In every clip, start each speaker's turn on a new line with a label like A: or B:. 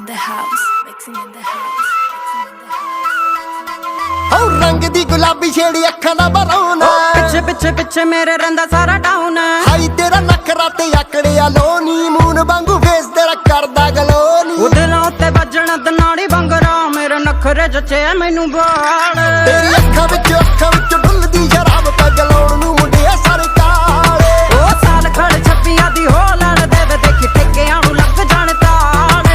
A: in the house, mixing in the house, mixing in the house.
B: ਹੋ ਰੰਗ ਦੀ ਗੁਲਾਬੀ ਛੇੜੀ ਅੱਖਾਂ ਦਾ ਬਰੌਨਾ
C: ਪਿੱਛੇ ਪਿੱਛੇ ਪਿੱਛੇ ਮੇਰੇ ਰਹਿੰਦਾ ਸਾਰਾ ਟਾਊਨ
B: ਹਾਈ ਤੇਰਾ ਨਖਰਾ ਤੇ ਆਕੜਿਆ ਲੋਨੀ ਮੂਨ ਵਾਂਗੂ ਫੇਸ ਤੇਰਾ ਕਰਦਾ ਗਲੋਨੀ
C: ਉਹਦੇ ਨਾਲ ਤੇ ਵੱਜਣ ਦਨਾੜੀ ਬੰਗਰਾ ਮੇਰੇ ਨਖਰੇ ਜੱਚੇ ਮੈਨੂੰ ਬਾਲ
B: ਤੇਰੀ ਅੱਖਾਂ ਵਿੱਚ ਡੁੱਲਦੀ ਸ਼ਰਾਬ ਪਗਲਾਉਣ ਨੂੰ ਮੁੰਡਿਆ ਸਾਰੇ ਕਾਲੇ
C: ਉਹ ਸਾਲ ਖੜ ਛੱਪੀਆਂ ਦੀ ਹੋ ਲੈਣ ਦੇ ਵੇ ਦੇਖੀ ਟਿੱਕਿਆਂ ਨੂੰ ਲੱਗ ਜਾਣ ਤਾਲੇ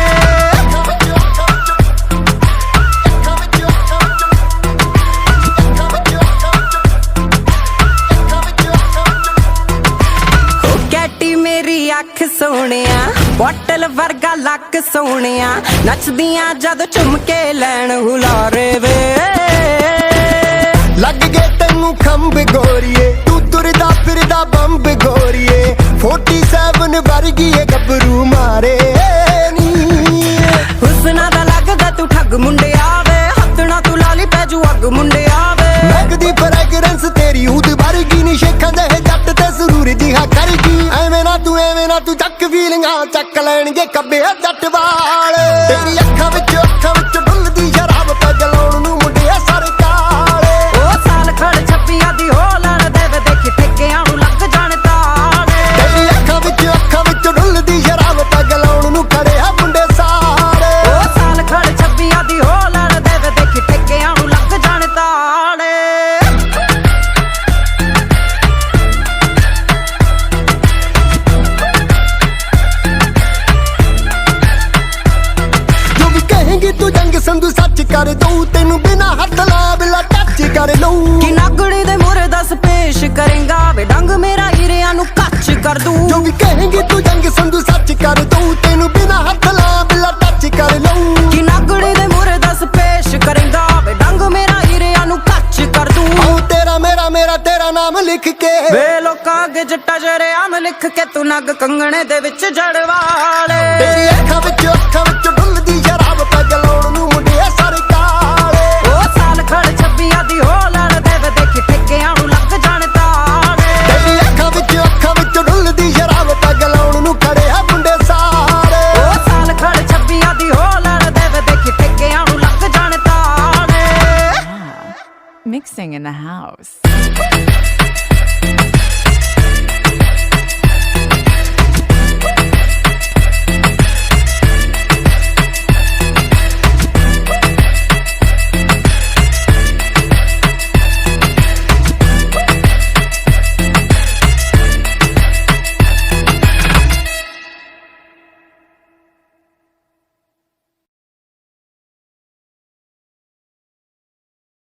C: ਕੈਟੀ ਮੇਰੀ ਅੱਖ ਸੋਹਣਿਆ ਬੋਟਲ ਵਰਗਾ ਲੱਕ ਸੋਹਣਿਆ ਨੱਚਦੀਆਂ ਜਦ ਝੁੰਮ ਕੇ ਲੈਣ ਹੁਲਾਰੇ ਵੇ
B: ਲੱਗ ਗਏ ਤੈਨੂੰ ਖੰਭ ਗੋਰੀਏ ਤੂੰ ਤੁਰਦਾ ਫਿਰਦਾ ਬੰਬ ਗੋਰੀਏ 47 ਵਰਗੀ ਏ ਗੱਭਰੂ ਮਾਰੇ ਨੀ
C: ਹੁਸਨਾ ਦਾ ਲੱਗਦਾ ਤੂੰ ਠੱਗ ਮੁੰਡਿਆ ਵੇ ਹੱਥਣਾ ਤੂੰ ਲਾਲੀ ਪੈ ਜੂ ਅੱਗ ਮੁੰਡਿਆ ਵੇ
B: ਲੱਗਦੀ ਫ੍ਰੈਗਰੈਂਸ ਤੇਰੀ ਹੂਦ ਵਰਗੀ ਨੀ ਸ਼ੇਖਾਂ ਦੇ ਜੱਟ ਤੇ ਸਰੂਰ ਦੀ ਹਾ ਕਰਗੀ ਐਵੇਂ ਨਾ ਤੂੰ ਚੱਕ ਫੀਲਿੰਗਾਂ ਚੱਕ ਲੈਣਗੇ ਕੱਬੇ ਜੱਟ ਵਾਲ ਤੇਰੀ ਅੱਖਾਂ ਵਿੱਚ ਡੁੱਲਦੀ ਸ਼ਰਾਬ ਪਗਲਾਉਣ ਨੂੰ ਮੁੰਡਿਆ ਸਾਰੇ ਕਾਲੇ
C: ਉਹ ਸਾਲ ਖੜ ਛੱਪੀਆਂ ਦੀ ਹੋ ਲੈਣ ਦੇ ਵੇ ਦੇਖੀ ਟਿੱਕਿਆਂ ਨੂੰ ਲੱਗ ਜਾਣ ਤਾਲੇ
B: ਤੇਰੀ ਅੱਖਾਂ ਵਿੱਚ ਡੁੱਲਦੀ ਸ਼ਰਾਬ ਪਗਲਾਉਣ ਨੂੰ ਖੜੇ ਆ ਮੁੰਡੇ ਸਾਰੇ
C: ਉਹ ਸਾਲ ਖੜ ਛੱਪੀਆਂ ਦੀ ਹੋ ਲੈਣ ਦੇ ਵੇ ਦੇਖੀ ਟਿੱਕਿਆਂ ਨੂੰ ਲੱਗ ਜਾਣ ਤਾਲੇ
B: ਜੋ ਵੀ ਕਹੇਂਗੀ ਤੂੰ ਜੰਗ ਸੰਧੂ ਸੱਚ ਕਰ ਦਊ ਤੈਨੂੰ ਬਿਨਾ ਹੱਥ ਲਾ ਬਿਲਾ ਟੱਚ ਕਰ ਲਊ
C: ਕਿ ਨਾਗੜੀ ਦੇ ਮੂਹਰੇ ਦੱਸ ਪੇਸ਼ ਕਰੇਂਗਾ ਵੇ ਡੰਗ ਮੇਰਾ ਹੀਰਿਆਂ ਨੂੰ ਕੱਚ ਕਰ ਦੂ
B: ਜੋ ਵੀ ਕਹੇਂਗੀ ਤੂੰ ਜੰਗ ਸੰਧੂ ਸੱਚ ਕਰ ਦਊ ਤੈਨੂੰ ਬਿਨਾ ਹੱਥ ਲਾ ਬਿਲਾ ਟੱਚ ਕਰ ਲਊ
C: ਕਿ ਨਾਗੜੀ ਦੇ ਮੂਹਰੇ ਦੱਸ ਪੇਸ਼ ਕਰੇਂਗਾ ਵੇ ਡੰਗ ਮੇਰਾ ਹੀਰਿਆਂ ਨੂੰ ਕੱਚ ਕਰ ਦੂ
B: ਆਉ ਤੇਰਾ ਤੇਰਾ ਨਾਮ ਲਿਖ ਕੇ
C: ਵੇ ਲੋਕਾਂ ਅੱਗੇ ਜੱਟਾ ਜਰਿਆਮ ਲਿਖ ਕੇ ਤੂੰ ਨੱਗ ਕੰਗਣੇ ਦੇ ਵਿੱਚ ਜੜਵਾਲੇ
B: ਤੇਰੀ ਅੱਖਾਂ ਵਿੱਚ ਡੁੱਲਦੀ ਸ਼ਰਾਬ ਪਗਲਾਉਣ ਨੂੰ ਮੁੰਡਿਆ ਸਾਰੇ ਕਾਲੇ
C: ਉਹ ਸਾਲ ਖੜ ਛੱਬੀਆਂ ਦੀ ਹੋ ਲੈਣ ਦੇ ਵੇ ਦੇਖੀ ਟਿੱਕਿਆਂ ਨੂੰ ਲੱਗ ਜਾਣ ਤਾਲੇ
B: ਤੇਰੀ ਅੱਖਾਂ ਵਿੱਚ ਡੁੱਲਦੀ ਸ਼ਰਾਬ ਪਗਲਾਉਣ ਨੂੰ ਖੜੇ ਆ ਮੁੰਡੇ ਸਾਰੇ
C: ਉਹ ਸਾਲ ਖੜ ਛੱਬੀਆਂ ਦੀ ਹੋ ਲੈਣ ਦੇ ਵੇ ਦੇਖੀ ਟਿੱਕਿਆਂ ਨੂੰ ਲੱਗ ਜਾਣ ਤਾਲੇ
A: Mixing in the house.